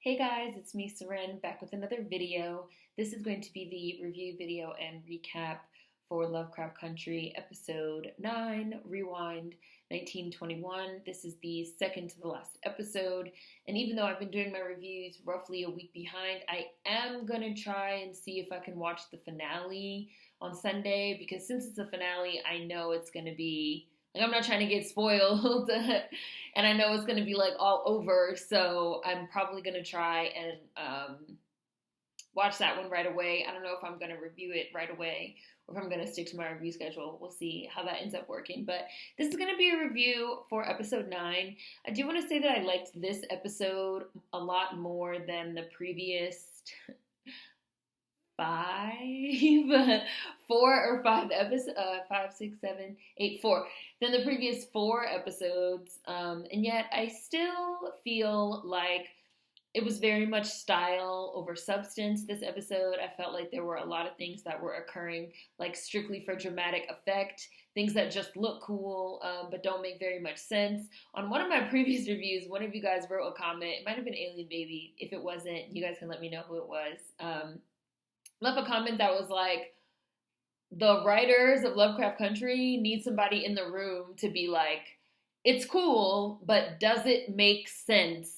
Hey guys, it's me, Seren, back with another video. This is going to be the review video and recap for Lovecraft Country, episode 9, Rewind 1921. This is the second to the last episode, and even though I've been doing my reviews roughly a week behind, I am going to try and see if I can watch the finale on Sunday, because since it's a finale, I know it's going to be like, I'm not trying to get spoiled, and I know it's going to be like all over, so I'm probably going to try and watch that one right away. I don't know if I'm going to review it right away or if I'm going to stick to my review schedule. We'll see how that ends up working. But this is going to be a review for episode 9. I do want to say that I liked this episode a lot more than the previous 4 episodes, 5, 6, 7, 8, 4, than the previous 4 episodes. And yet I still feel like it was very much style over substance this episode. I felt like there were a lot of things that were occurring like strictly for dramatic effect, things that just look cool but don't make very much sense. On one of my previous reviews, one of you guys wrote a comment. It might have been Alien Baby. If it wasn't, you guys can let me know who it was. Left a comment that was like, the writers of Lovecraft Country need somebody in the room to be like, it's cool, but does it make sense?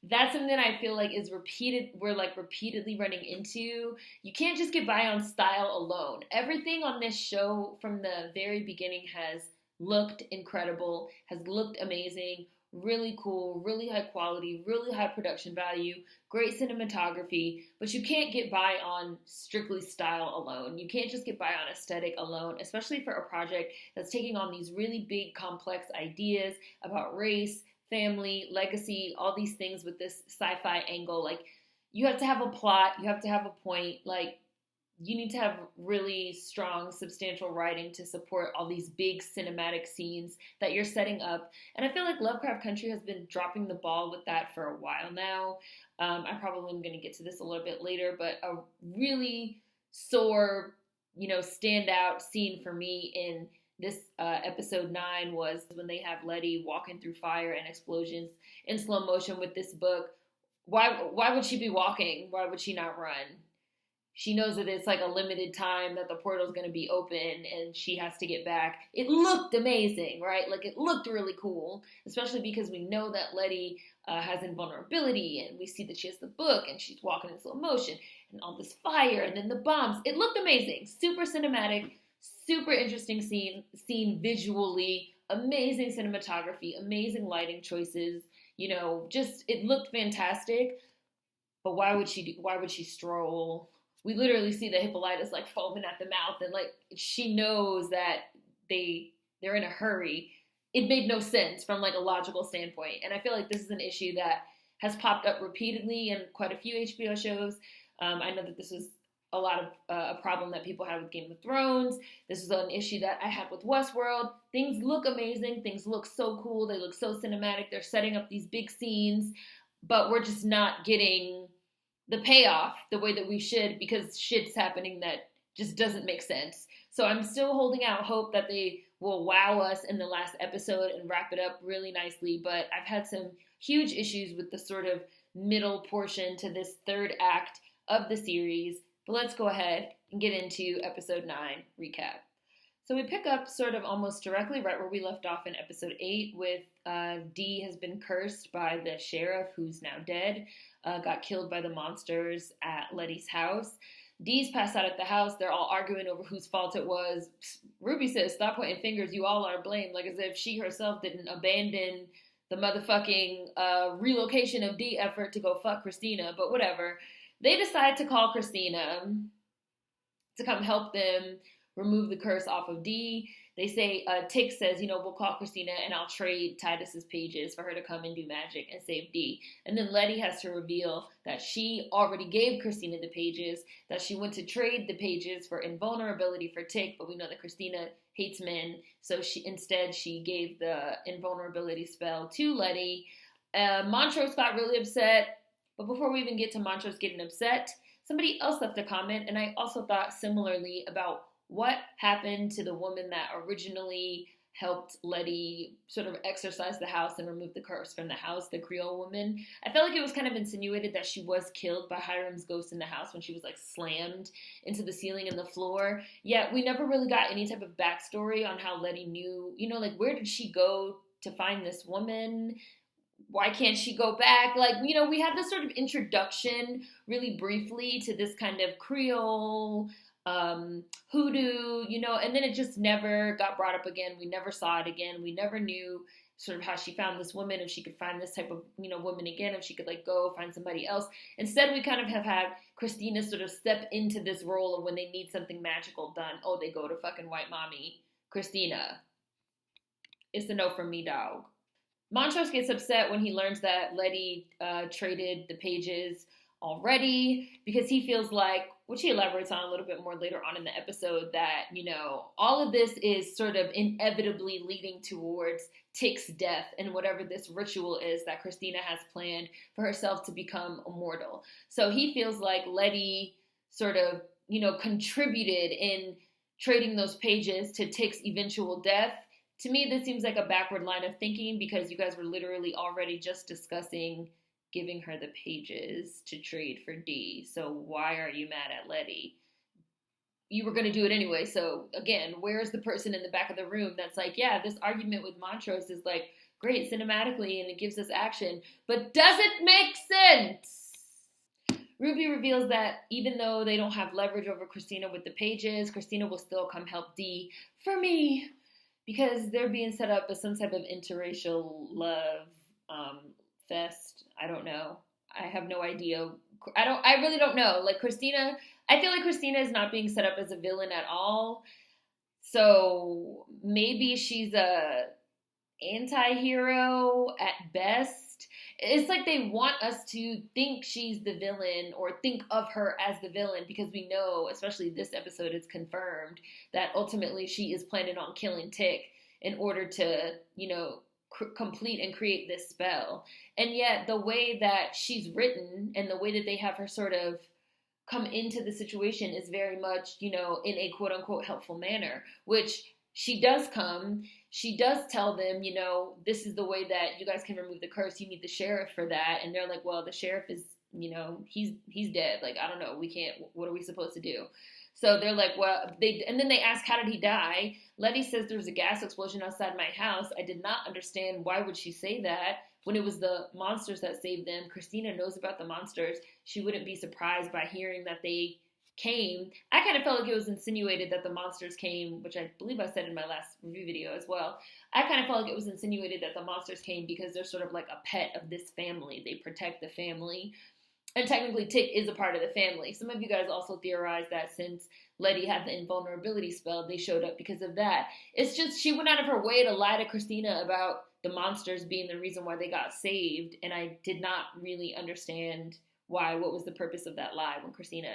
That's something that I feel like is we're like repeatedly running into. You can't just get by on style alone. Everything on this show from the very beginning has looked incredible, has looked amazing, really cool, really high quality, really high production value, great cinematography, but you can't get by on strictly style alone. You can't just get by on aesthetic alone, especially for a project that's taking on these really big, complex ideas about race, family, legacy, all these things with this sci-fi angle. Like, you have to have a plot, you have to have a point, like, you need to have really strong, substantial writing to support all these big cinematic scenes that you're setting up. And I feel like Lovecraft Country has been dropping the ball with that for a while now. I probably am going to get to this a little bit later, but a really sore, standout scene for me in this episode 9 was when they have Letty walking through fire and explosions in slow motion with this book. Why would she be walking? Why would she not run? She knows that it's like a limited time that the portal's going to be open and she has to get back. It looked amazing, right? Like, it looked really cool, especially because we know that Letty has invulnerability, and we see that she has the book and she's walking in slow motion and all this fire and then the bombs. It looked amazing. Super cinematic, super interesting scene visually, amazing cinematography, amazing lighting choices. Just it looked fantastic. But why would she stroll? We literally see the Hippolytus like foaming at the mouth, and like she knows that they're in a hurry. It made no sense from like a logical standpoint, and I feel like this is an issue that has popped up repeatedly in quite a few HBO shows. I know that this was a lot of a problem that people have with Game of Thrones. This is an issue that I had with Westworld. Things look amazing. Things look so cool. They look so cinematic. They're setting up these big scenes, but we're just not getting the payoff the way that we should, because shit's happening that just doesn't make sense. So I'm still holding out hope that they will wow us in the last episode and wrap it up really nicely. But I've had some huge issues with the sort of middle portion to this third act of the series. But let's go ahead and get into episode 9 recap. So we pick up sort of almost directly right where we left off in episode 8 with Dee has been cursed by the sheriff, who's now dead, got killed by the monsters at Letty's house. Dee's passed out at the house. They're all arguing over whose fault it was. Ruby says, stop pointing fingers, you all are blamed, like as if she herself didn't abandon the motherfucking relocation of Dee effort to go fuck Christina, but whatever. They decide to call Christina to come help them remove the curse off of Dee. They say, Tick says, we'll call Christina and I'll trade Titus's pages for her to come and do magic and save Dee. And then Letty has to reveal that she already gave Christina the pages, that she went to trade the pages for invulnerability for Tick, but we know that Christina hates men, so she gave the invulnerability spell to Letty. Montrose got really upset, but before we even get to Montrose getting upset, somebody else left a comment, and I also thought similarly about what happened to the woman that originally helped Letty sort of exorcise the house and remove the curse from the house, the Creole woman. I felt like it was kind of insinuated that she was killed by Hiram's ghost in the house when she was like slammed into the ceiling and the floor. Yet we never really got any type of backstory on how Letty knew, like where did she go to find this woman? Why can't she go back? Like, we had this sort of introduction really briefly to this kind of Creole hoodoo, and then it just never got brought up again. We never saw it again. We never knew sort of how she found this woman, if she could find this type of, woman again, if she could like go find somebody else. Instead, we kind of have had Christina sort of step into this role of when they need something magical done. Oh, they go to fucking white mommy, Christina. It's a no from me, dog. Montrose gets upset when he learns that Letty traded the pages already, because he feels like, which he elaborates on a little bit more later on in the episode, that, all of this is sort of inevitably leading towards Tick's death and whatever this ritual is that Christina has planned for herself to become immortal. So he feels like Letty sort of, contributed in trading those pages to Tick's eventual death. To me, this seems like a backward line of thinking, because you guys were literally already just discussing giving her the pages to trade for D. So why are you mad at Letty? You were going to do it anyway. So again, where's the person in the back of the room that's like, yeah, this argument with Montrose is like great cinematically and it gives us action, but does it make sense? Ruby reveals that even though they don't have leverage over Christina with the pages, Christina will still come help D for me, because they're being set up as some type of interracial love fest. I don't know. I have no idea. I really don't know. Like Christina, I feel like Christina is not being set up as a villain at all. So maybe she's a anti-hero at best. It's like they want us to think she's the villain or think of her as the villain, because we know, especially this episode, it's confirmed that ultimately she is planning on killing Tick in order to, complete and create this spell. And yet the way that she's written and the way that they have her sort of come into the situation is very much, in a quote unquote helpful manner, which she does come. She does tell them, this is the way that you guys can remove the curse. You need the sheriff for that. And they're like, well, the sheriff is, he's dead. Like, I don't know. We can't, what are we supposed to do? So they're like, well, and then they ask, how did he die? Letty says there was a gas explosion outside my house. I did not understand, why would she say that when it was the monsters that saved them? Christina knows about the monsters. She wouldn't be surprised by hearing that they came. I kind of felt like it was insinuated that the monsters came, which I believe I said in my last review video as well. I kind of felt like it was insinuated that the monsters came because they're sort of like a pet of this family. They protect the family. And technically, Tick is a part of the family. Some of you guys also theorized that since Letty had the invulnerability spell, they showed up because of that. It's just she went out of her way to lie to Christina about the monsters being the reason why they got saved. And I did not really understand what was the purpose of that lie when Christina,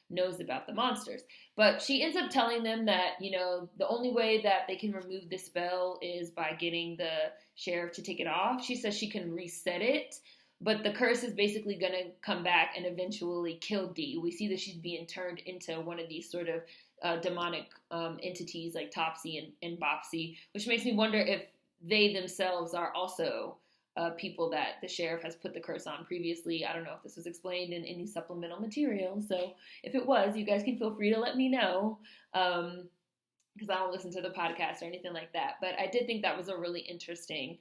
knows about the monsters. But she ends up telling them that, the only way that they can remove this spell is by getting the sheriff to take it off. She says she can reset it. But the curse is basically going to come back and eventually kill Dee. We see that she's being turned into one of these sort of demonic entities like Topsy and Bopsy, which makes me wonder if they themselves are also people that the sheriff has put the curse on previously. I don't know if this was explained in any supplemental material. So if it was, you guys can feel free to let me know. Because I don't listen to the podcast or anything like that. But I did think that was a really interesting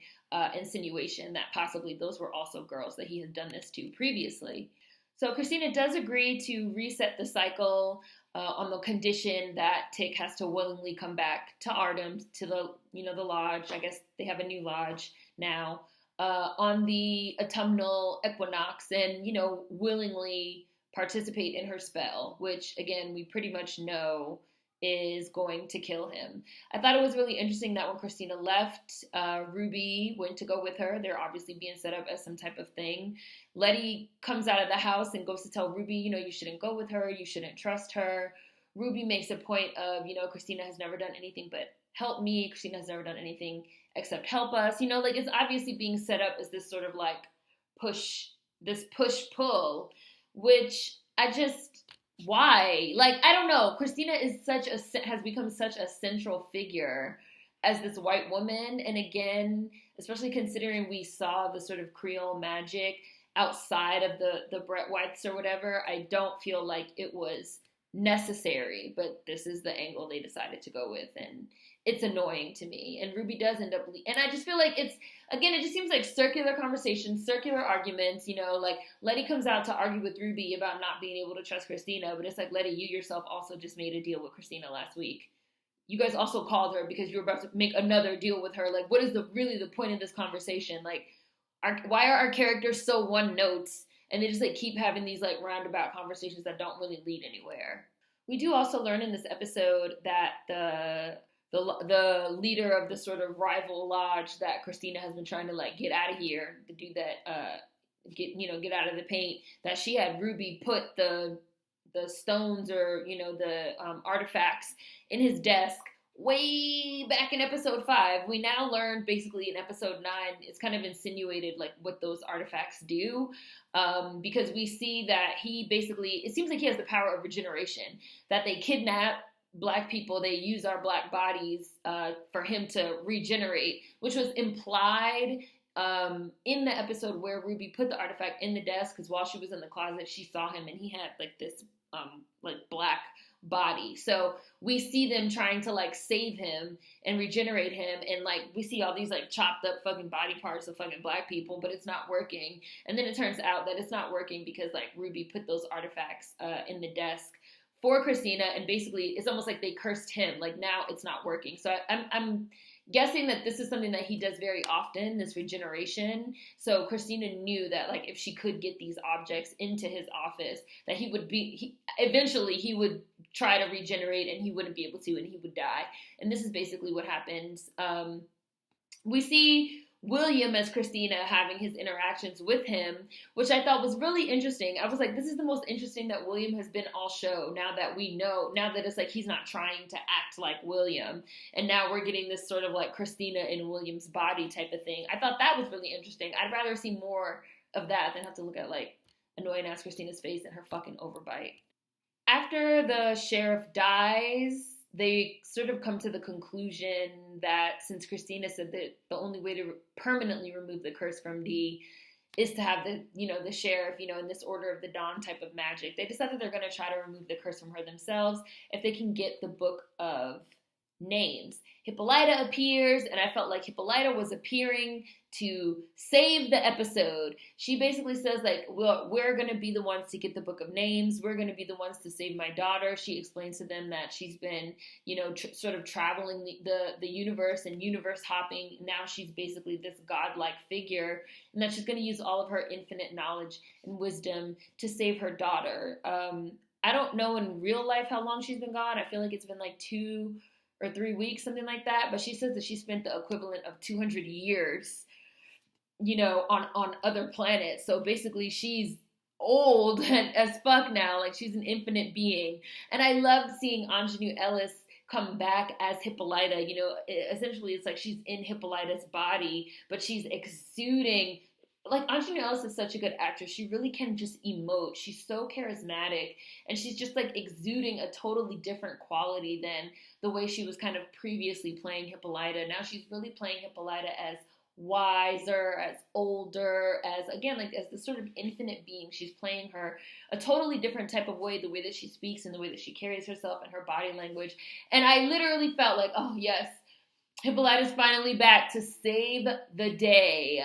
insinuation that possibly those were also girls that he had done this to previously. So Christina does agree to reset the cycle on the condition that Tick has to willingly come back to Artem, to the, the lodge. I guess they have a new lodge now on the autumnal equinox and, willingly participate in her spell, which again, we pretty much know is going to kill him. I thought it was really interesting that when Christina left, Ruby went to go with her. They're obviously being set up as some type of thing. Letty comes out of the house and goes to tell Ruby, you shouldn't go with her. You shouldn't trust her. Ruby makes a point of, Christina has never done anything but help me. Christina has never done anything except help us. It's obviously being set up as this sort of like push-pull, which why? I don't know. Christina is has become such a central figure as this white woman. And again, especially considering we saw the sort of Creole magic outside of the Brett Whites or whatever, I don't feel like it was necessary, but this is the angle they decided to go with, and it's annoying to me. And Ruby does end up, and I just feel like it's, again, it just seems like circular conversations, circular arguments, you know, like Letty comes out to argue with Ruby about not being able to trust Christina, but it's like, Letty, you yourself also just made a deal with Christina last week. You guys also called her because you were about to make another deal with her. Like, what is really the point of this conversation? Like, why are our characters so one notes, and they just like keep having these like roundabout conversations that don't really lead anywhere? We do also learn in this episode that the leader of the sort of rival lodge that Christina has been trying to like get out of here, the dude that get out of the paint, that she had Ruby put the stones or the artifacts in his desk way back in episode 5. We now learn basically in episode 9, it's kind of insinuated like what those artifacts do, because we see that he basically, it seems like he has the power of regeneration, that they kidnap Black people, they use our Black bodies for him to regenerate, which was implied in the episode where Ruby put the artifact in the desk, because while she was in the closet, she saw him and he had like this like Black body. So we see them trying to like save him and regenerate him, and like we see all these like chopped up fucking body parts of fucking Black people, but it's not working. And then it turns out that it's not working because like Ruby put those artifacts in the desk for Christina, and basically it's almost like they cursed him. Like now it's not working. So I'm guessing that this is something that he does very often, this regeneration. So Christina knew that like if she could get these objects into his office, that eventually he would try to regenerate and he wouldn't be able to, and he would die. And this is basically what happens. We see William as Christina having his interactions with him, which I thought was really interesting. I was like, this is the most interesting that William has been all show, now that it's like he's not trying to act like William, and now we're getting this sort of like Christina in William's body type of thing. I thought that was really interesting. I'd rather see more of that than have to look at like annoying ass Christina's face and her fucking overbite. After the sheriff dies, they sort of come to the conclusion that since Christina said that the only way to permanently remove the curse from Dee is to have the sheriff, in this Order of the Dawn type of magic, they decided they're going to try to remove the curse from her themselves if they can get the Book of Names. Hippolyta appears, and I felt like Hippolyta was appearing to save the episode. She basically says like, well, we're going to be the ones to get the Book of Names. We're going to be the ones to save my daughter. She explains to them that she's been, sort of traveling the universe and universe hopping. Now she's basically this godlike figure, and that she's going to use all of her infinite knowledge and wisdom to save her daughter. I don't know in real life how long she's been gone. I feel like it's been like 2 or 3 weeks, something like that. But she says that she spent the equivalent of 200 years, on other planets. So basically she's old as fuck now. Like she's an infinite being. And I loved seeing Anjanou Ellis come back as Hippolyta. Essentially it's like she's in Hippolyta's body, but she's exuding. Like, Anjanou Ellis is such a good actress. She really can just emote. She's so charismatic, and she's just, like, exuding a totally different quality than the way she was kind of previously playing Hippolyta. Now she's really playing Hippolyta as wiser, as older, as the sort of infinite being. She's playing her a totally different type of way, the way that she speaks and the way that she carries herself and her body language. And I literally felt like, oh, yes, Hippolyta's finally back to save the day.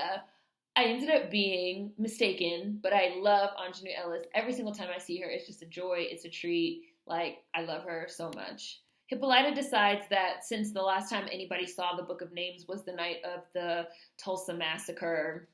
I ended up being mistaken, but I love Anjanou Ellis. Every single time I see her, it's just a joy. It's a treat. Like, I love her so much. Hippolyta decides that since the last time anybody saw the Book of Names was the night of the Tulsa Massacre,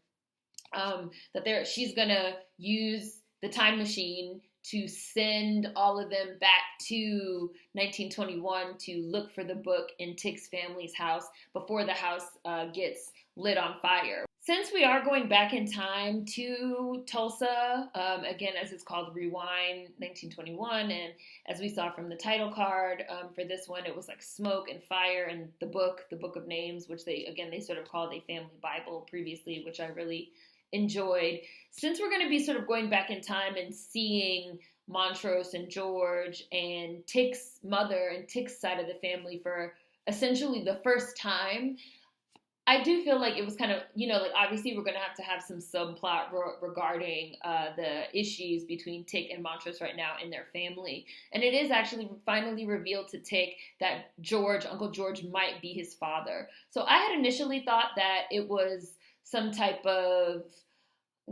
she's going to use the time machine to send all of them back to 1921 to look for the book in Tick's family's house before the house gets lit on fire. Since we are going back in time to Tulsa, again, as it's called, Rewind 1921, and as we saw from the title card for this one, it was like smoke and fire, and the book of Names, which they sort of called a family Bible previously, which I really enjoyed. Since we're going to be sort of going back in time and seeing Montrose and George and Tick's mother and Tick's side of the family for essentially the first time, I do feel like it was kind of, like obviously we're going to have some subplot regarding the issues between Tick and Montrose right now in their family. And it is actually finally revealed to Tick that Uncle George might be his father. So I had initially thought that it was some type of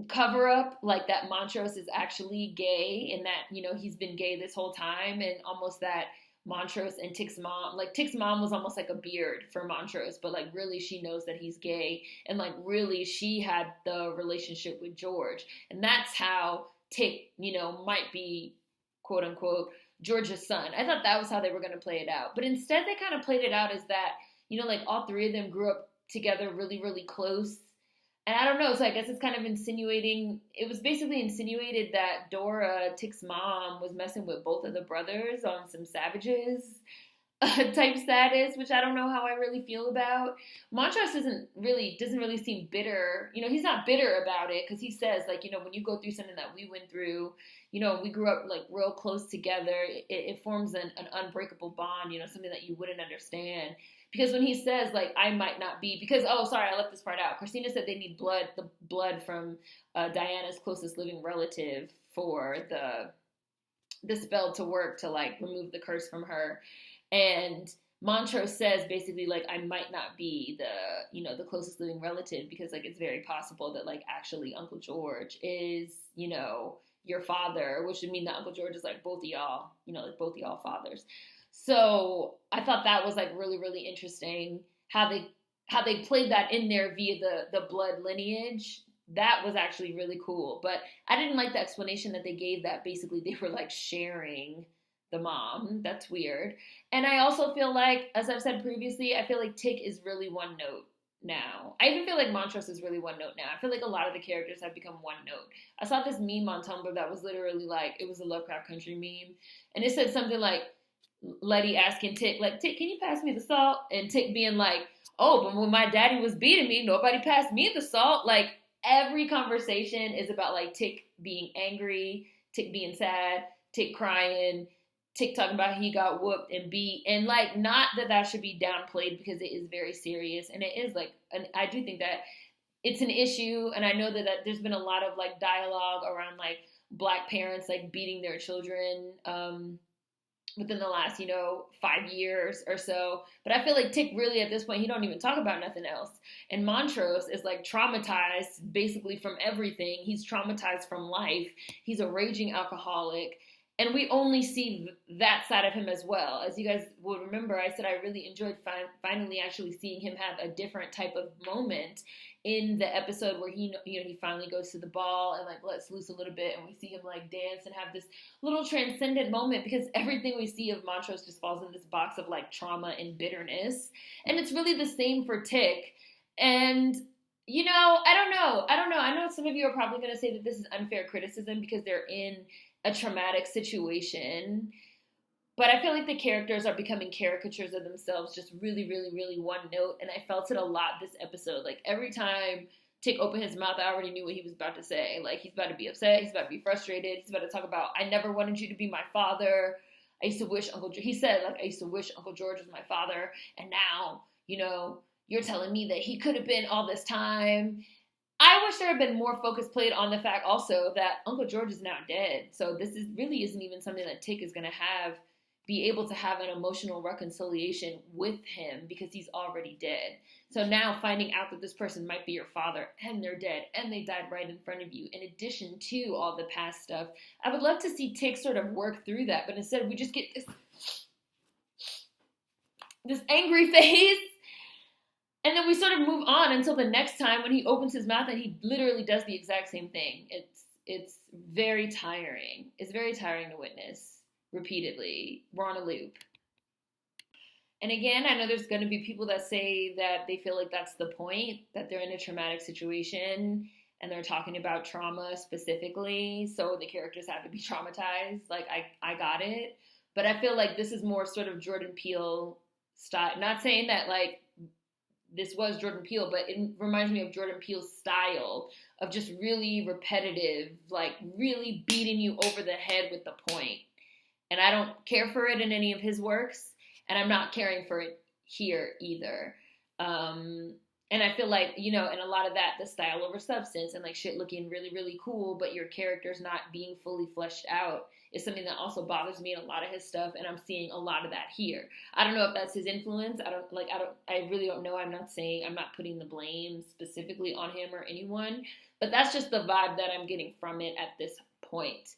cover up, like that Montrose is actually gay and that, he's been gay this whole time, and almost that Montrose and Tick's mom was almost like a beard for Montrose, but like really she knows that he's gay, and like really she had the relationship with George, and that's how Tick, might be quote unquote George's son. I thought that was how they were going to play it out, but instead they kind of played it out as that, like all three of them grew up together really, really close. And I don't know, so I guess it's kind of it was basically insinuated that Dora, Tick's mom, was messing with both of the brothers on some Savages type status, which I don't know how I really feel about. Montrose doesn't really seem bitter. He's not bitter about it, because he says, like, when you go through something that we went through, we grew up like real close together. It forms an unbreakable bond, something that you wouldn't understand. Because when he says, like, I might not be, because, oh, sorry, I left this part out. Christina said they need the blood from Diana's closest living relative for the spell to work, to, like, remove the curse from her. And Montrose says, basically, like, I might not be the closest living relative, because, like, it's very possible that, like, actually Uncle George is, your father, which would mean that Uncle George is, like, both of y'all, like, both of y'all fathers. So I thought that was like really, really interesting how they played that in there via the blood lineage. That was actually really cool. But I didn't like the explanation that they gave, that basically they were like sharing the mom. That's weird. And I also feel like, as I've said previously, I feel like Tick is really one note now. I even feel like Montrose is really one note now. I feel like a lot of the characters have become one note. I saw this meme on Tumblr that was literally like, it was a Lovecraft Country meme. And it said something like, Letty asking Tick, like, Tick, can you pass me the salt? And Tick being like, oh, but when my daddy was beating me, nobody passed me the salt. Like, every conversation is about, like, Tick being angry, Tick being sad, Tick crying, Tick talking about he got whooped and beat. And, like, not that should be downplayed, because it is very serious. And it is, like, I do think that it's an issue. And I know that there's been a lot of, like, dialogue around, like, Black parents, like, beating their children, within the last, 5 years or so. But I feel like Tick really at this point, he don't even talk about nothing else. And Montrose is like traumatized basically from everything. He's traumatized from life. He's a raging alcoholic. And we only see that side of him as well. As you guys will remember, I said I really enjoyed finally actually seeing him have a different type of moment in the episode where he finally goes to the ball and like lets loose a little bit, and we see him like dance and have this little transcendent moment, because everything we see of Montrose just falls in this box of like trauma and bitterness. And it's really the same for Tick. And I don't know. I know some of you are probably going to say that this is unfair criticism because they're in a traumatic situation, but I feel like the characters are becoming caricatures of themselves, just really, really, really one note. And I felt it a lot this episode. Like every time Tick opened his mouth, I already knew what he was about to say. Like he's about to be upset, he's about to be frustrated, he's about to talk about, I never wanted you to be my father. I used to wish he said, like, I used to wish Uncle George was my father, and now, you're telling me that he could have been all this time. I wish there had been more focus played on the fact also that Uncle George is now dead. So this really isn't even something that Tick is going to be able to have an emotional reconciliation with him, because he's already dead. So now finding out that this person might be your father and they're dead and they died right in front of you, in addition to all the past stuff, I would love to see Tick sort of work through that. But instead we just get this angry face. And then we sort of move on until the next time when he opens his mouth and he literally does the exact same thing. It's very tiring. It's very tiring to witness repeatedly. We're on a loop. And again, I know there's going to be people that say that they feel like that's the point, that they're in a traumatic situation and they're talking about trauma specifically, so the characters have to be traumatized. Like, I got it. But I feel like this is more sort of Jordan Peele style. Not saying that, like, this was Jordan Peele, but it reminds me of Jordan Peele's style of just really repetitive, like really beating you over the head with the point. And I don't care for it in any of his works, and I'm not caring for it here either. And I feel like, you know, and a lot of that, the style over substance and like shit looking really, really cool, but your character's not being fully fleshed out is something that also bothers me in a lot of his stuff. And I'm seeing a lot of that here. I don't know if that's his influence. I really don't know. I'm not putting the blame specifically on him or anyone, but that's just the vibe that I'm getting from it at this point.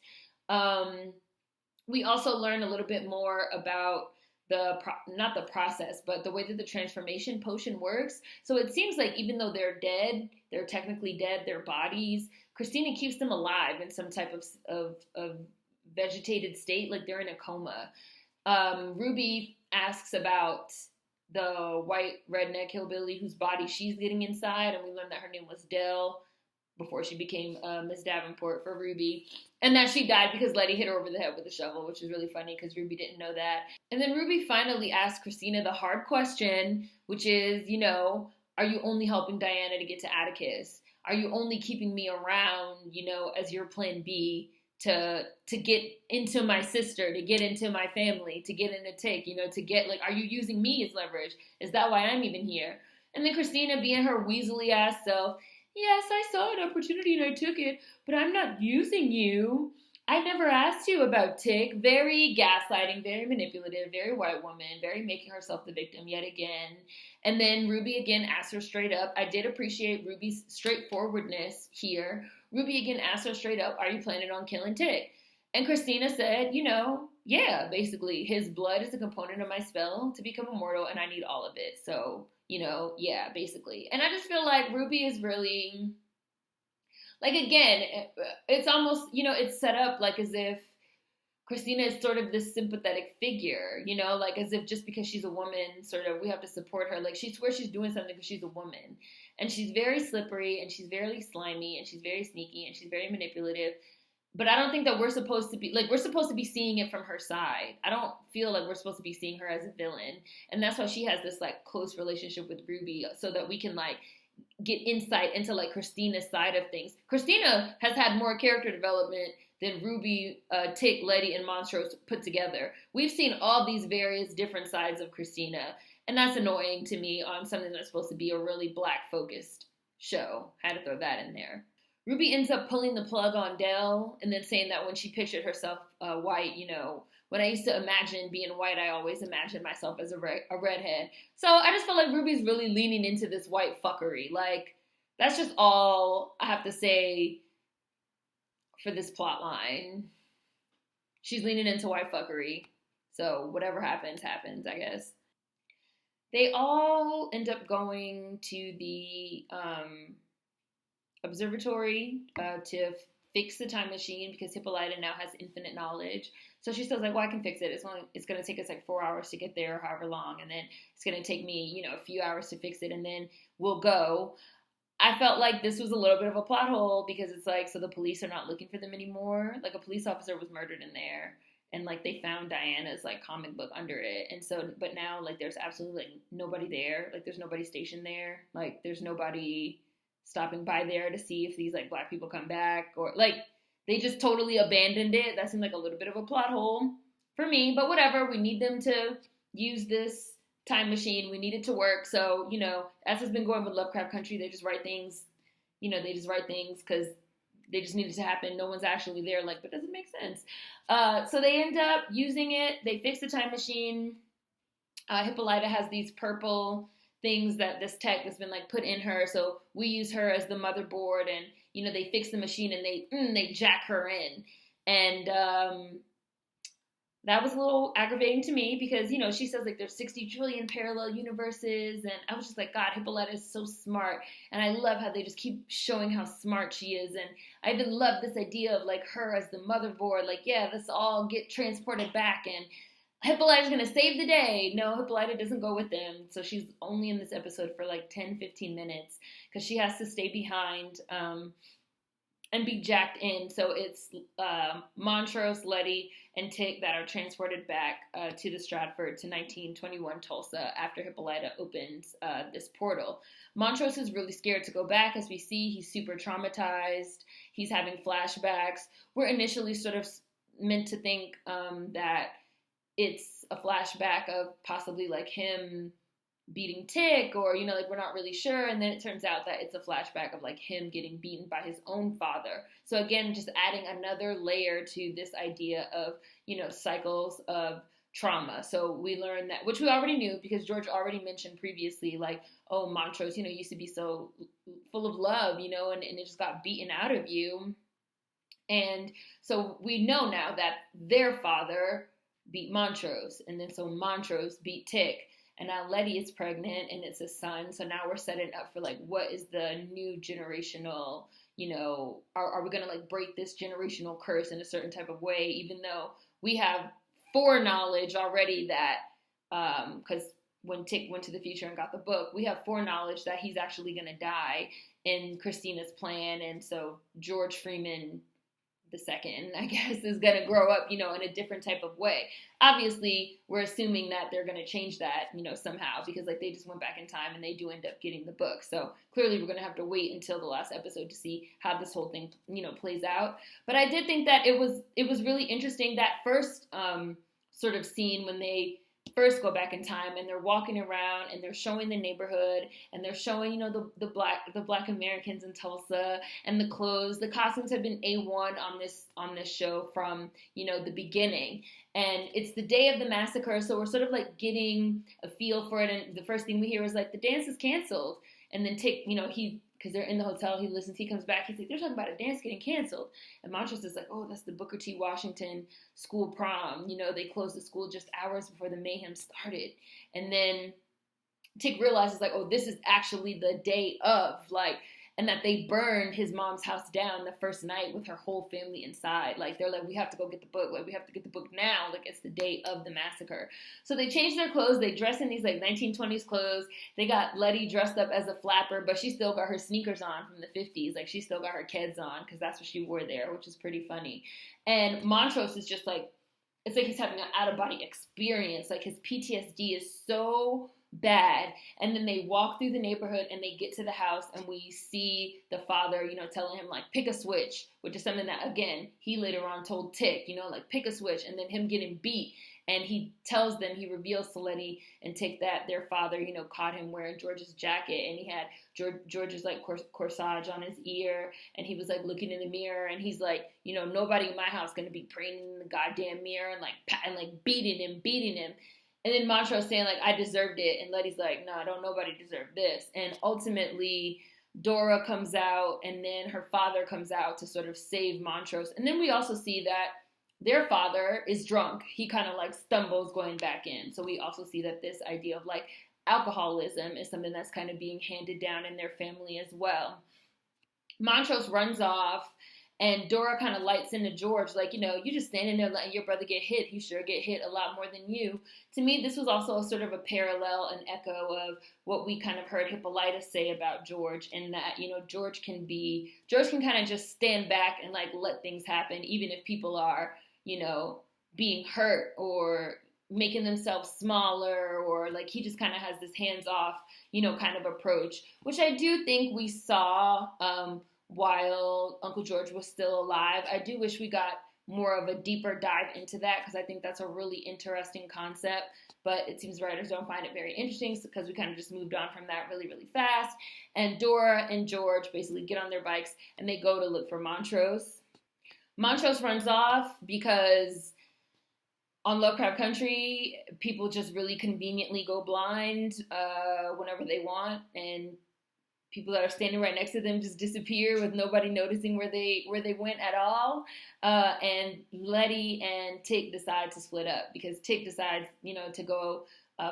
We also learn a little bit more about not the process, but the way that the transformation potion works. So it seems like even though they're technically dead, their bodies, Christina keeps them alive in some type of vegetated state, like they're in a coma. Ruby asks about the white redneck hillbilly whose body she's getting inside, and we learned that her name was Dell before she became Miss Davenport for Ruby, and that she died because Letty hit her over the head with a shovel, which is really funny because Ruby didn't know that. And then Ruby finally asked Christina the hard question, which is, you know, are you only helping Diana to get to Atticus? Are you only keeping me around, you know, as your plan B to get into my sister, to get into my family, to get into Tick, you know, to get, like, are you using me as leverage? Is that why I'm even here? And then Christina, being her weaselly ass self, yes, I saw an opportunity and I took it, but I'm not using you. I never asked you about Tick. Very gaslighting, very manipulative, very white woman, very making herself the victim yet again. And then Ruby again asked her straight up. I did appreciate Ruby's straightforwardness here. Ruby again asked her straight up, are you planning on killing Tick? And Christina said, you know, yeah, basically, his blood is a component of my spell to become immortal, and I need all of it. So, you know, yeah, basically. And I just feel like Ruby is really, like, again, it's almost, you know, it's set up like as if Christina is sort of this sympathetic figure, you know, like as if just because she's a woman, sort of, we have to support her. Like, she swears she's doing something because she's a woman. And she's very slippery, and she's very slimy, and she's very sneaky, and she's very manipulative. But I don't think that we're supposed to be seeing it from her side. I don't feel like we're supposed to be seeing her as a villain. And that's why she has this, like, close relationship with Ruby, so that we can, like, get insight into, like, Christina's side of things. Christina has had more character development than Ruby, Tick, Letty, and Montrose put together. We've seen all these various different sides of Christina, and that's annoying to me on something that's supposed to be a really black-focused show. Had to throw that in there. Ruby ends up pulling the plug on Dell and then saying that when she pictured herself white, you know, when I used to imagine being white, I always imagined myself as a redhead. So I just feel like Ruby's really leaning into this white fuckery. Like, that's just all I have to say for this plot line. She's leaning into white fuckery. So whatever happens, happens, I guess. They all end up going to the observatory to fix the time machine because Hippolyta now has infinite knowledge. So she says, like, well, I can fix it. It's going to take us like 4 hours to get there, or however long, and then it's going to take me, you know, a few hours to fix it, and then we'll go. I felt like this was a little bit of a plot hole because it's like, so the police are not looking for them anymore. Like, a police officer was murdered in there, and like they found Diana's like comic book under it, and so, but now like there's absolutely like nobody there. Like, there's nobody stationed there. Like, there's nobody stopping by there to see if these like black people come back, or like they just totally abandoned it. That seemed like a little bit of a plot hole for me, but whatever. We need them to use this time machine. We need it to work. So, you know, as has been going with Lovecraft Country, they just write things, you know, they just write things because they just need it to happen. No one's actually there. Like, but does it make sense? So they end up using it. They fix the time machine. Hippolyta has these purple things that this tech has been like put in her, so we use her as the motherboard, and you know, they fix the machine and they jack her in, and that was a little aggravating to me because, you know, she says like there's 60 trillion parallel universes, and I was just like, God, Hippolyta is so smart, and I love how they just keep showing how smart she is, and I even love this idea of like her as the motherboard, like, yeah, let's all get transported back, and Hippolyta's going to save the day. No, Hippolyta doesn't go with them. So she's only in this episode for like 10, 15 minutes because she has to stay behind and be jacked in. So it's Montrose, Letty, and Tick that are transported back to the Stratford to 1921 Tulsa after Hippolyta opens this portal. Montrose is really scared to go back. As we see, he's super traumatized. He's having flashbacks. We're initially sort of meant to think that it's a flashback of possibly like him beating Tick, or, you know, like we're not really sure. And then it turns out that it's a flashback of like him getting beaten by his own father. So again, just adding another layer to this idea of, you know, cycles of trauma. So we learned that, which we already knew because George already mentioned previously, like, oh, Montrose, you know, used to be so full of love, you know, and it just got beaten out of you. And so we know now that their father beat Montrose, and then so Montrose beat Tick, and now Letty is pregnant and it's a son. So now we're setting up for like, what is the new generational, you know, are we gonna like break this generational curse in a certain type of way, even though we have foreknowledge already that because when Tick went to the future and got the book, we have foreknowledge that he's actually gonna die in Christina's plan. And so George Freeman the second, I guess, is going to grow up, you know, in a different type of way. Obviously, we're assuming that they're going to change that, you know, somehow, because like they just went back in time and they do end up getting the book. So clearly we're going to have to wait until the last episode to see how this whole thing, you know, plays out. But I did think that it was really interesting, that first sort of scene when they first go back in time and they're walking around and they're showing the neighborhood and they're showing, you know, the black Americans in Tulsa and the clothes. The costumes have been A1 on this show from, you know, the beginning. And it's the day of the massacre, so we're sort of like getting a feel for it. And the first thing we hear is like, the dance is canceled. And then Tick, you know, because they're in the hotel, he listens, he comes back, he's like, they're talking about a dance getting canceled. And Montrose is like, oh, that's the Booker T. Washington school prom. You know, they closed the school just hours before the mayhem started. And then Tick realizes like, oh, this is actually the day of, like, and that they burned his mom's house down the first night with her whole family inside. Like, they're like, we have to go get the book. Like, we have to get the book now. Like, it's the day of the massacre. So they change their clothes. They dress in these, like, 1920s clothes. They got Letty dressed up as a flapper, but she still got her sneakers on from the 50s. Like, she still got her Keds on because that's what she wore there, which is pretty funny. And Montrose is just, like, it's like he's having an out-of-body experience. Like, his PTSD is so bad. And then they walk through the neighborhood and they get to the house and we see the father, you know, telling him like, pick a switch, which is something that, again, he later on told Tick, you know, like, pick a switch. And then him getting beat, and he tells them, he reveals to Letty and Tick that their father, you know, caught him wearing George's jacket, and he had George's like corsage on his ear, and he was like looking in the mirror, and he's like, you know, nobody in my house gonna be praying in the goddamn mirror, and like beating him. And then Montrose saying, like, I deserved it. And Letty's like, no, don't nobody deserve this. And ultimately, Dora comes out, and then her father comes out to sort of save Montrose. And then we also see that their father is drunk. He kind of, like, stumbles going back in. So we also see that this idea of, like, alcoholism is something that's kind of being handed down in their family as well. Montrose runs off. And Dora kind of lights into George, like, you know, you just standing there letting your brother get hit. He sure get hit a lot more than you. To me, this was also a sort of a parallel, an echo of what we kind of heard Hippolyta say about George, in that, you know, George can kind of just stand back and, like, let things happen, even if people are, you know, being hurt or making themselves smaller, or, like, he just kind of has this hands-off, you know, kind of approach, which I do think we saw, while Uncle George was still alive. I do wish we got more of a deeper dive into that, because I think that's a really interesting concept, but it seems writers don't find it very interesting because we kind of just moved on from that really, really fast. And Dora and George basically get on their bikes and they go to look for Montrose. Montrose runs off because on Lovecraft Country, people just really conveniently go blind whenever they want, and people that are standing right next to them just disappear with nobody noticing where they went at all. And Letty and Tick decide to split up because Tick decides, you know, to go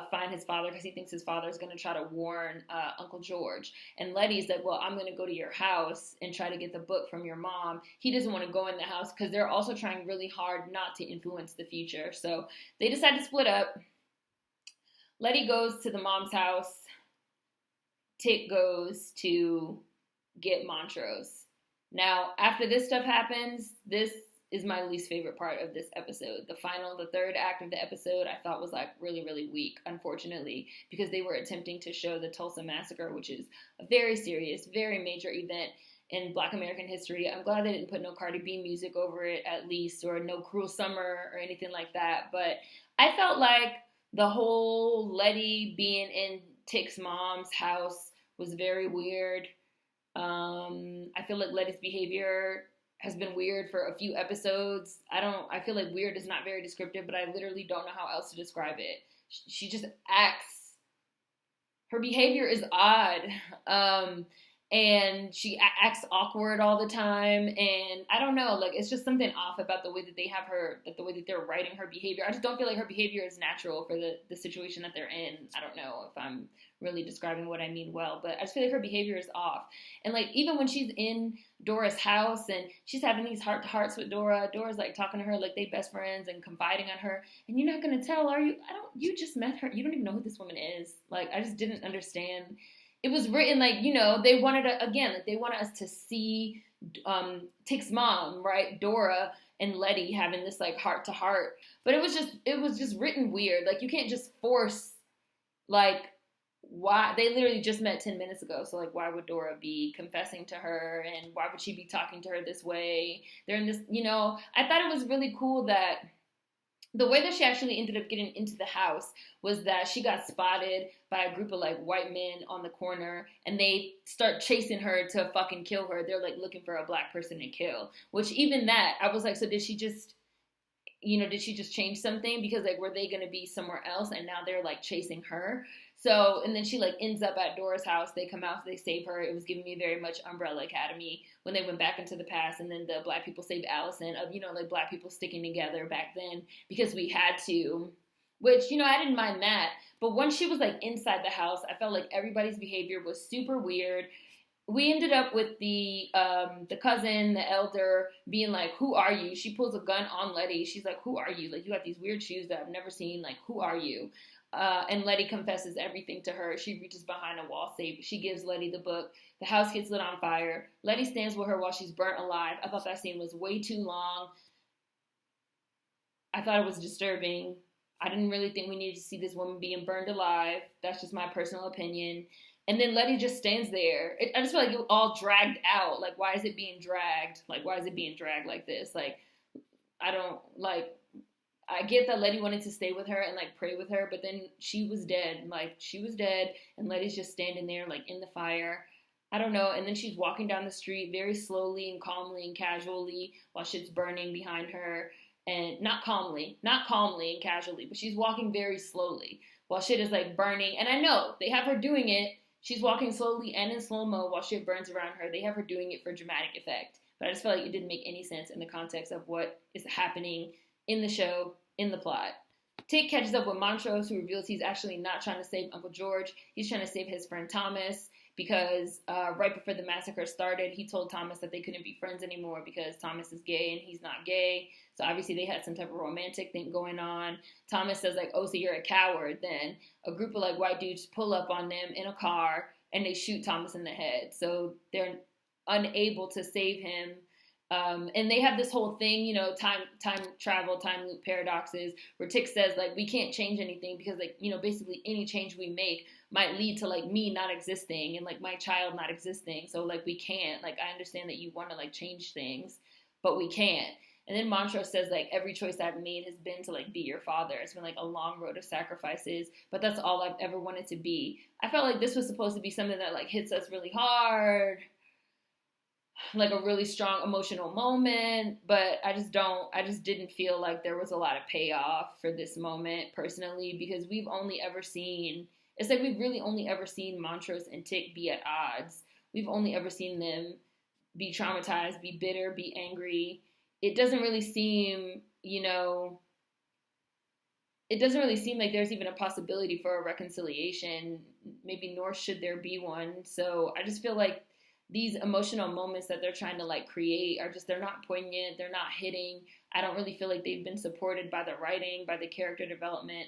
find his father because he thinks his father is going to try to warn Uncle George. And Letty's like, well, I'm going to go to your house and try to get the book from your mom. He doesn't want to go in the house because they're also trying really hard not to influence the future. So they decide to split up. Letty goes to the mom's house. Tick goes to get Montrose. Now, after this stuff happens, this is my least favorite part of this episode. The third act of the episode, I thought was, like, really, really weak, unfortunately, because they were attempting to show the Tulsa Massacre, which is a very serious, very major event in Black American history. I'm glad they didn't put no Cardi B music over it, at least, or no Cruel Summer or anything like that. But I felt like the whole Letty being in Tick's mom's house was very weird. I feel like Letty's behavior has been weird for a few episodes. I feel like weird is not very descriptive, but I literally don't know how else to describe it. She just acts, her behavior is odd. And she acts awkward all the time, and I don't know, like, it's just something off about the way that they have her, the way that they're writing her behavior. I just don't feel like her behavior is natural for the situation that they're in. I don't know if I'm really describing what I mean well, but I just feel like her behavior is off. And like, even when she's in Dora's house and she's having these heart-to-hearts with Dora's like talking to her like they best friends and confiding on her, and you're not gonna tell, are you? You just met her, you don't even know who this woman is. Like, I just didn't understand. It was written like, they wanted they wanted us to see Tick's mom, right, Dora and Letty having this like heart to heart, but it was just written weird. Like, you can't just force, like, why they literally just met 10 minutes ago, so like, why would Dora be confessing to her, and why would she be talking to her this way? They're in this, I thought it was really cool that the way that she actually ended up getting into the house was that she got spotted by a group of like white men on the corner, and they start chasing her to fucking kill her. They're like looking for a black person to kill, which even that, I was like, so did she just change something? Because like, were they going to be somewhere else and now they're like chasing her? So, and then she like ends up at Dora's house. They come out, they save her. It was giving me very much Umbrella Academy when they went back into the past, and then the black people saved Allison, of, like black people sticking together back then because we had to, which, I didn't mind that. But once she was like inside the house, I felt like everybody's behavior was super weird. We ended up with the cousin, the elder, being like, who are you? She pulls a gun on Letty. She's like, who are you? Like, you got these weird shoes that I've never seen. Like, who are you? And Letty confesses everything to her. She reaches behind a wall. She gives Letty the book. The house gets lit on fire. Letty stands with her while she's burnt alive. I thought that scene was way too long. I thought it was disturbing. I didn't really think we needed to see this woman being burned alive. That's just my personal opinion. And then Letty just stands there. I just feel like it all dragged out. Like, why is it being dragged? Like, why is it being dragged like this? Like, I get that Letty wanted to stay with her and like pray with her, but then she was dead. Like, she was dead, and Letty's just standing there like in the fire. I don't know. And then she's walking down the street very slowly and calmly and casually while shit's burning behind her. And not calmly and casually, but she's walking very slowly while shit is like burning. And I know they have her doing it. She's walking slowly and in slow-mo while shit burns around her. They have her doing it for dramatic effect. But I just felt like it didn't make any sense in the context of what is happening in the show, in the plot. Tick catches up with Montrose, who reveals he's actually not trying to save Uncle George. He's trying to save his friend Thomas, because right before the massacre started, he told Thomas that they couldn't be friends anymore because Thomas is gay and he's not gay. So obviously they had some type of romantic thing going on. Thomas says like, oh, so you're a coward then. A group of like white dudes pull up on them in a car and they shoot Thomas in the head. So they're unable to save him. And they have this whole thing, time travel, time loop paradoxes, where Tick says, like, we can't change anything because, like, basically any change we make might lead to, like, me not existing and, like, my child not existing. So, like, we can't. Like, I understand that you want to, like, change things, but we can't. And then Montrose says, like, every choice I've made has been to, like, be your father. It's been, like, a long road of sacrifices, but that's all I've ever wanted to be. I felt like this was supposed to be something that, like, hits us really hard, like a really strong emotional moment, but I just didn't feel like there was a lot of payoff for this moment personally, because we've really only ever seen Montrose and Tick be at odds. We've only ever seen them be traumatized, be bitter, be angry. It doesn't really seem, like there's even a possibility for a reconciliation, maybe nor should there be one. So I just feel like these emotional moments that they're trying to like create are just, they're not poignant, they're not hitting. I don't really feel like they've been supported by the writing, by the character development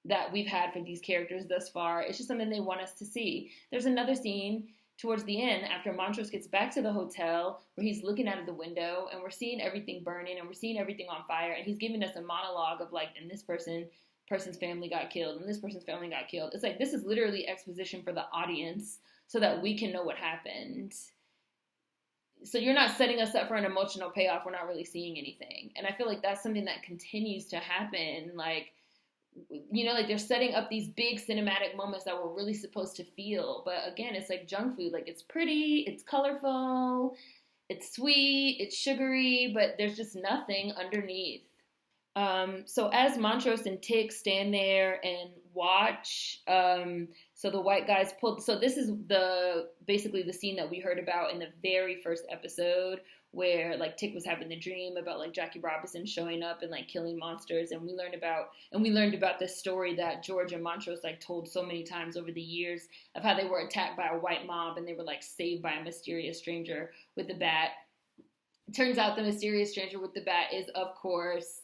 that we've had for these characters thus far. It's just something they want us to see. There's another scene towards the end after Montrose gets back to the hotel where he's looking out of the window and we're seeing everything burning and we're seeing everything on fire, and he's giving us a monologue of like, and this person's family got killed and this person's family got killed. It's like, this is literally exposition for the audience so that we can know what happened. So you're not setting us up for an emotional payoff. We're not really seeing anything. And I feel like that's something that continues to happen. Like, like they're setting up these big cinematic moments that we're really supposed to feel. But again, it's like junk food. Like it's pretty, it's colorful, it's sweet, it's sugary, but there's just nothing underneath. So as Montrose and Tick stand there and watch, so the white guys pulled. So this is basically the scene that we heard about in the very first episode, where like Tick was having the dream about like Jackie Robinson showing up and like killing monsters, and we learned about this story that George and Montrose like told so many times over the years of how they were attacked by a white mob and they were like saved by a mysterious stranger with a bat. It turns out the mysterious stranger with the bat is, of course,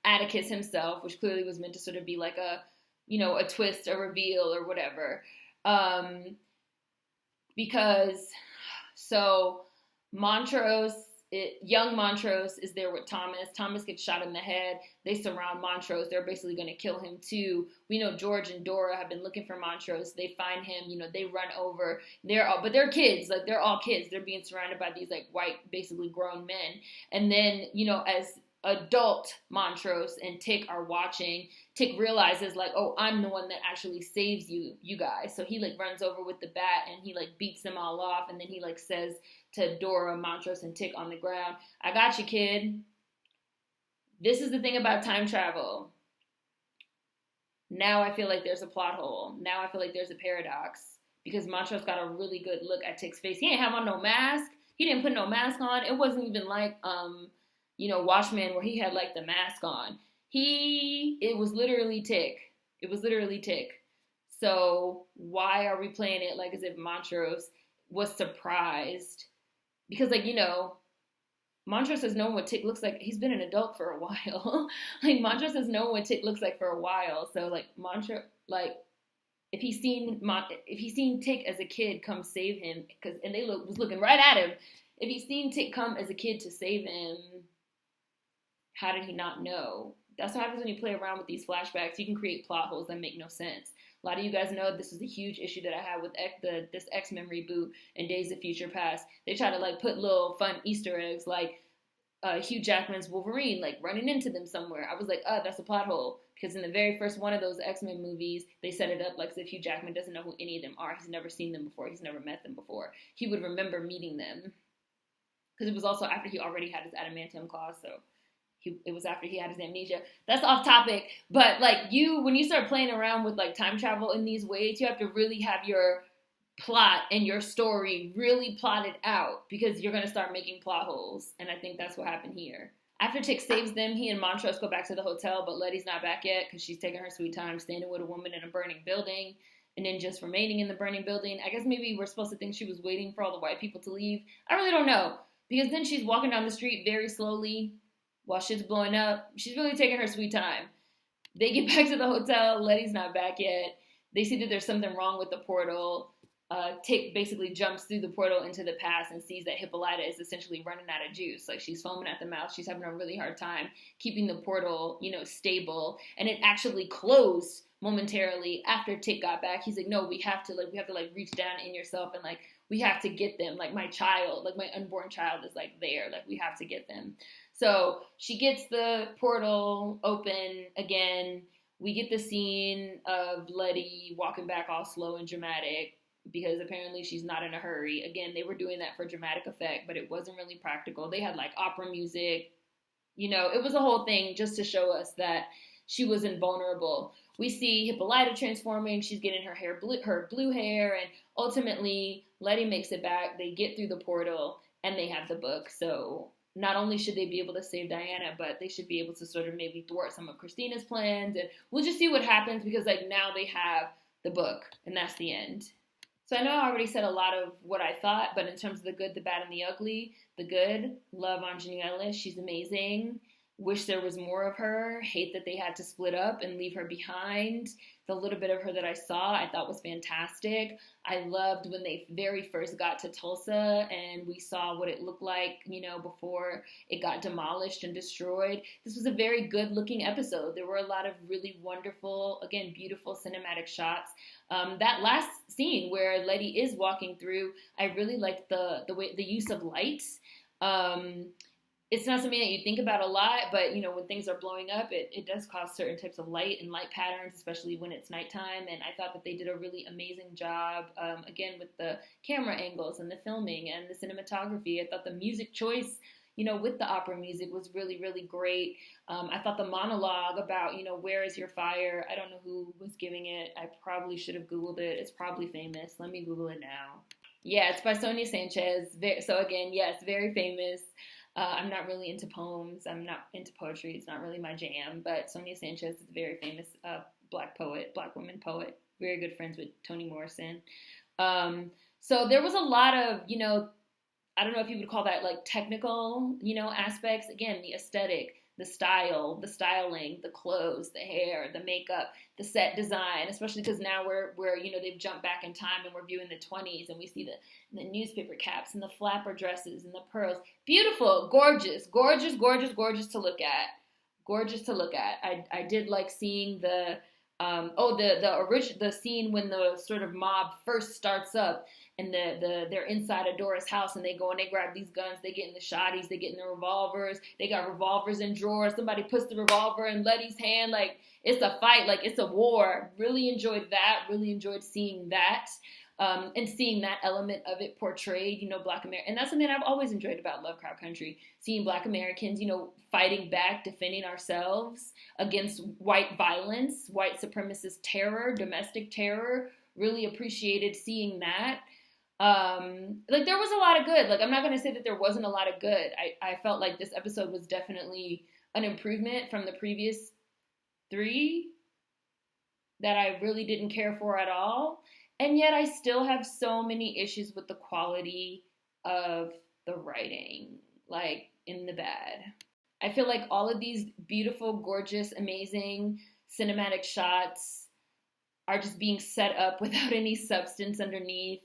Atticus himself, which clearly was meant to sort of be like a twist, a reveal, or whatever. Because so young Montrose is there with Thomas. Thomas gets shot in the head. They surround Montrose. They're basically going to kill him too. We know George and Dora have been looking for Montrose. They find him. They run over. But they're kids. Like they're all kids. They're being surrounded by these like white, basically grown men. And then as adult Montrose and Tick are watching, Tick realizes like, oh, I'm the one that actually saves you guys. So he like runs over with the bat and he like beats them all off, and then he like says to Dora, Montrose, and Tick on the ground, I got you, kid. This is the thing about time travel. Now I feel like there's a plot hole. Now I feel like there's a paradox, because Montrose got a really good look at Tick's face. He didn't have on no mask. He didn't put no mask on. It wasn't even like Watchmen, where he had like the mask on. It was literally Tick. It was literally Tick. So why are we playing it like as if Montrose was surprised? Because Montrose has known what Tick looks like. He's been an adult for a while. Like Montrose has known what Tick looks like for a while. So like Montrose, like if he's seen Tick as a kid come save him, was looking right at him. If he's seen Tick come as a kid to save him, how did he not know? That's what happens when you play around with these flashbacks. You can create plot holes that make no sense. A lot of you guys know this is a huge issue that I had with this X-Men reboot and Days of Future Past. They try to like put little fun Easter eggs like Hugh Jackman's Wolverine like running into them somewhere. I was like, that's a plot hole. Because in the very first one of those X-Men movies, they set it up like as if Hugh Jackman doesn't know who any of them are. He's never seen them before. He's never met them before. He would remember meeting them. Because it was also after he already had his adamantium claws, so it was after he had his amnesia. That's off topic, but like when you start playing around with like time travel in these ways, you have to really have your plot and your story really plotted out, because you're going to start making plot holes, and I think that's what happened here. After Tick saves them, he and Montrose go back to the hotel, but Letty's not back yet because she's taking her sweet time standing with a woman in a burning building and then just remaining in the burning building. I guess maybe we're supposed to think she was waiting for all the white people to leave. I really don't know, because then she's walking down the street very slowly while shit's blowing up. She's really taking her sweet time. They get back to the hotel. Letty's not back yet. They see that there's something wrong with the portal. Tick basically jumps through the portal into the past and sees that Hippolyta is essentially running out of juice. Like she's foaming at the mouth. She's having a really hard time keeping the portal, stable. And it actually closed momentarily after Tick got back. He's like, no, we have to reach down in yourself and like, we have to get them. Like my child, like my unborn child is like there. Like we have to get them. So she gets the portal open again. We get the scene of Letty walking back all slow and dramatic, because apparently she's not in a hurry. Again, they were doing that for dramatic effect, but it wasn't really practical. They had like opera music. It was a whole thing just to show us that she was invulnerable. We see Hippolyta transforming. She's getting her blue hair, and ultimately Letty makes it back. They get through the portal and they have the book. So not only should they be able to save Diana, but they should be able to sort of maybe thwart some of Christina's plans. And we'll just see what happens, because like now they have the book, and that's the end. So I know I already said a lot of what I thought, but in terms of the good, the bad, and the ugly, the good, love Anjani Ellis. She's amazing. Wish there was more of her. Hate that they had to split up and leave her behind. The little bit of her that I saw, I thought was fantastic. I loved when they very first got to Tulsa and we saw what it looked like, before it got demolished and destroyed. This was a very good looking episode. There were a lot of really wonderful, again, beautiful cinematic shots. That last scene where Letty is walking through, I really liked the use of lights. it's not something that you think about a lot, but when things are blowing up, it does cause certain types of light and light patterns, especially when it's nighttime. And I thought that they did a really amazing job, again, with the camera angles and the filming and the cinematography. I thought the music choice, with the opera music was really, really great. I thought the monologue about, where is your fire? I don't know who was giving it. I probably should have Googled it. It's probably famous. Let me Google it now. Yeah, it's by Sonia Sanchez. So again, yes, very famous. I'm not really into poems. I'm not into poetry. It's not really my jam. But Sonia Sanchez is a very famous Black poet, Black woman poet. Very good friends with Toni Morrison. So there was a lot of, I don't know if you would call that like technical, aspects. Again, the aesthetic, the style, the styling, the clothes, the hair, the makeup, the set design, especially because now we're they've jumped back in time and we're viewing the 20s and we see the newspaper caps and the flapper dresses and the pearls. Beautiful, gorgeous, gorgeous, gorgeous, gorgeous to look at. Gorgeous to look at. I did like seeing the scene when the sort of mob first starts up and they're inside a Doris house and they go and they grab these guns, they get in the shotties, they get in the revolvers, they got revolvers in drawers, somebody puts the revolver in Letty's hand, like it's a fight, like it's a war. Really enjoyed that, really enjoyed seeing that. And seeing that element of it portrayed, Black American, and that's something I've always enjoyed about Lovecraft Country, seeing Black Americans, fighting back, defending ourselves against white violence, white supremacist terror, domestic terror. Really appreciated seeing that. There was a lot of good. Like, I'm not going to say that there wasn't a lot of good. I felt like this episode was definitely an improvement from the previous 3 that I really didn't care for at all. And yet I still have so many issues with the quality of the writing, like in the bad. I feel like all of these beautiful, gorgeous, amazing cinematic shots are just being set up without any substance underneath,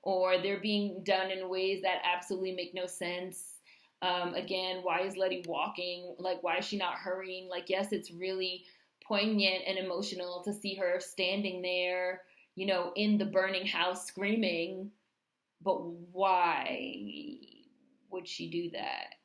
or they're being done in ways that absolutely make no sense. Again, why is Letty walking? Like, why is she not hurrying? Like, yes, it's really poignant and emotional to see her standing there, in the burning house screaming, but why would she do that?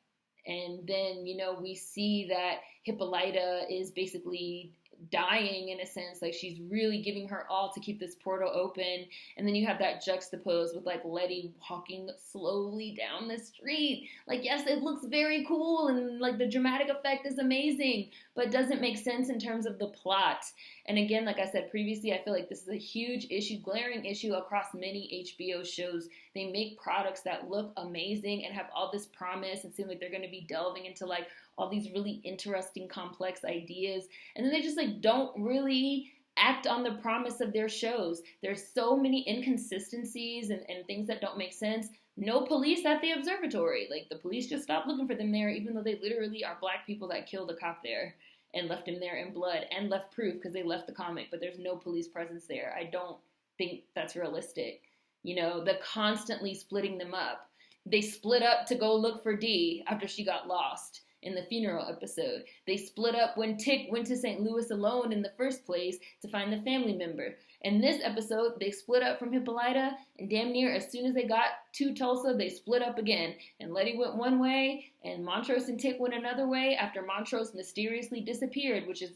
And then, we see that Hippolyta is basically dying in a sense, like she's really giving her all to keep this portal open. And then you have that juxtaposed with like Letty walking slowly down the street. Like, yes, it looks very cool and like the dramatic effect is amazing, but doesn't make sense in terms of the plot. And again, like I said previously, I feel like this is a huge issue, glaring issue across many HBO shows. They make products that look amazing and have all this promise and seem like they're going to be delving into like all these really interesting, complex ideas. And then they just like don't really act on the promise of their shows. There's so many inconsistencies and things that don't make sense. No police at the observatory. Like, the police just stopped looking for them there, even though they literally are Black people that killed a cop there and left him there in blood and left proof because they left the comic, but there's no police presence there. I don't think that's realistic. The constantly splitting them up. They split up to go look for Dee after she got lost in the funeral episode. They split up when Tick went to St. Louis alone in the first place to find the family member. In this episode, they split up from Hippolyta, and damn near as soon as they got to Tulsa, they split up again. And Letty went one way, and Montrose and Tick went another way after Montrose mysteriously disappeared, which is,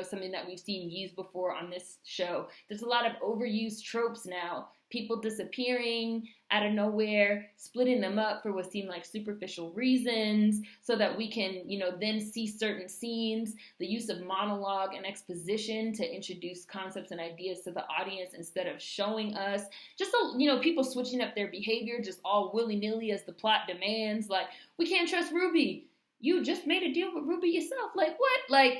something that we've seen used before on this show. There's a lot of overused tropes now. People disappearing out of nowhere, splitting them up for what seem like superficial reasons so that we can, then see certain scenes, the use of monologue and exposition to introduce concepts and ideas to the audience instead of showing us. Just so, people switching up their behavior just all willy-nilly as the plot demands. Like, we can't trust Ruby. You just made a deal with Ruby yourself. Like, what? Like,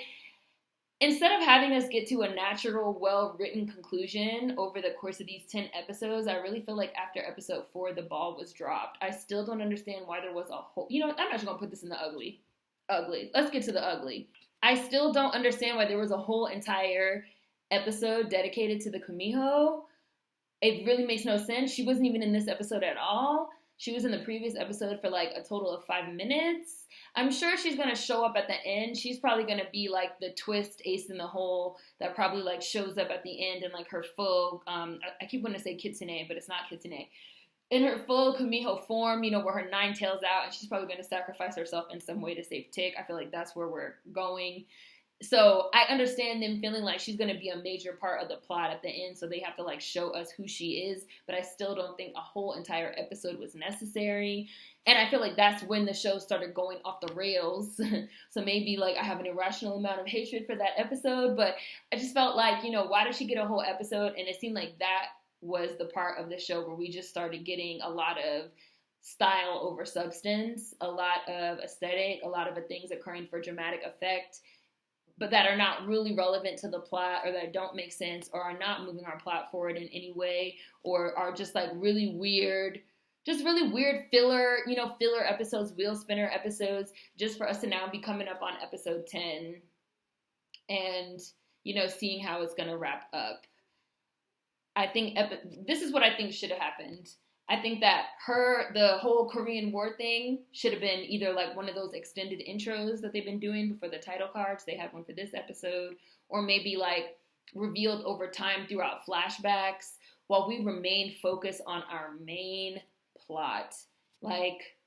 instead of having us get to a natural, well-written conclusion over the course of these 10 episodes, I really feel like after episode 4, the ball was dropped. I still don't understand why there was a whole... I'm not just going to put this in the ugly. Ugly. Let's get to the ugly. I still don't understand why there was a whole entire episode dedicated to the Kumiho. It really makes no sense. She wasn't even in this episode at all. She was in the previous episode for like a total of 5 minutes. I'm sure she's going to show up at the end. She's probably going to be like the twist ace in the hole that probably like shows up at the end in like her full, I keep wanting to say kitsune, but it's not kitsune. in her full Kumiho form, you know, where her 9 tails out and she's probably going to sacrifice herself in some way to save Tick. I feel like that's where we're going. So I understand them feeling like she's going to be a major part of the plot at the end, so they have to like show us who she is, but I still don't think a whole entire episode was necessary. And I feel like that's when the show started going off the rails. So maybe like I have an irrational amount of hatred for that episode, but I just felt like, you know, why did she get a whole episode? And it seemed like that was the part of the show where we just started getting a lot of style over substance, a lot of aesthetic, a lot of the things occurring for dramatic effect, but that are not really relevant to the plot, or that don't make sense, or are not moving our plot forward in any way, or are just like really weird filler, you know, filler episodes, wheel spinner episodes, just for us to now be coming up on episode 10 and, you know, seeing how it's going to wrap up. I think this is what I think should have happened. I think that the whole Korean War thing should have been either like one of those extended intros that they've been doing before the title cards. They had one for this episode, or maybe like revealed over time throughout flashbacks while we remain focused on our main plot. Like,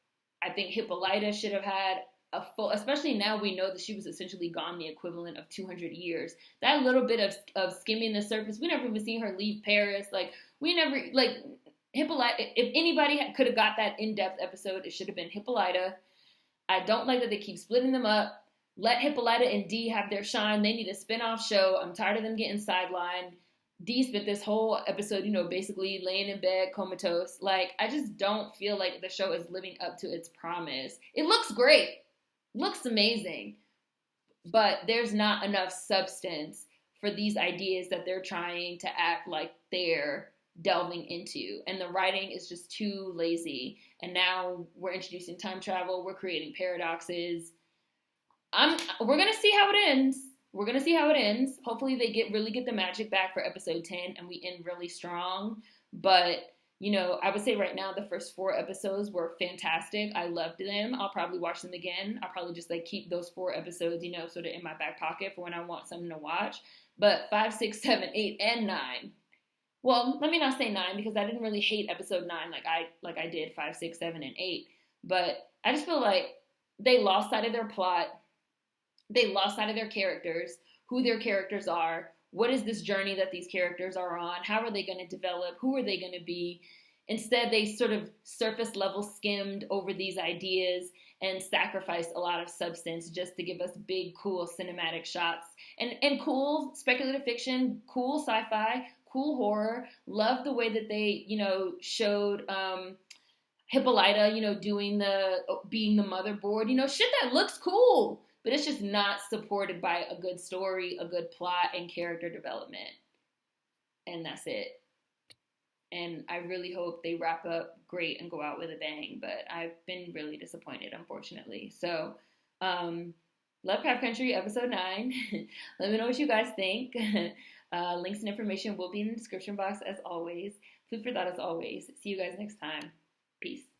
I think Hippolyta should have had a full, especially now we know that she was essentially gone the equivalent of 200 years. That little bit of skimming the surface, we never even seen her leave Paris. Like, we never, like, Hippolyta, if anybody could have got that in-depth episode, it should have been Hippolyta. I don't like that they keep splitting them up. Let Hippolyta and Dee have their shine. They need a spin-off show. I'm tired of them getting sidelined. Dee spent this whole episode, you know, basically laying in bed, comatose. Like, I just don't feel like the show is living up to its promise. It looks great. Looks amazing. But there's not enough substance for these ideas that they're trying to act like they're delving into, and the writing is just too lazy. And now we're introducing time travel, we're creating paradoxes. We're gonna see how it ends. Hopefully they really get the magic back for episode 10 and we end really strong. But you know, I would say right now the first 4 episodes were fantastic. I loved them. I'll probably watch them again. I'll probably just like keep those 4 episodes, you know, sort of in my back pocket for when I want something to watch. But 5, 6, 7, 8, and 9. Well, let me not say 9 because I didn't really hate episode 9 like I did 5, 6, 7, and 8. But I just feel like they lost sight of their plot. They lost sight of their characters, who their characters are. What is this journey that these characters are on? How are they going to develop? Who are they going to be? Instead, they sort of surface level skimmed over these ideas and sacrificed a lot of substance just to give us big, cool cinematic shots and cool speculative fiction, cool sci-fi, cool horror. Love the way that they, you know, showed Hippolyta, you know, being the motherboard, you know, shit that looks cool, but it's just not supported by a good story, a good plot, and character development. And that's it. And I really hope they wrap up great and go out with a bang, but I've been really disappointed, unfortunately. So, Lovecraft Country, episode 9. Let me know what you guys think. Links and information will be in the description box as always. Food for thought as always. See you guys next time. Peace.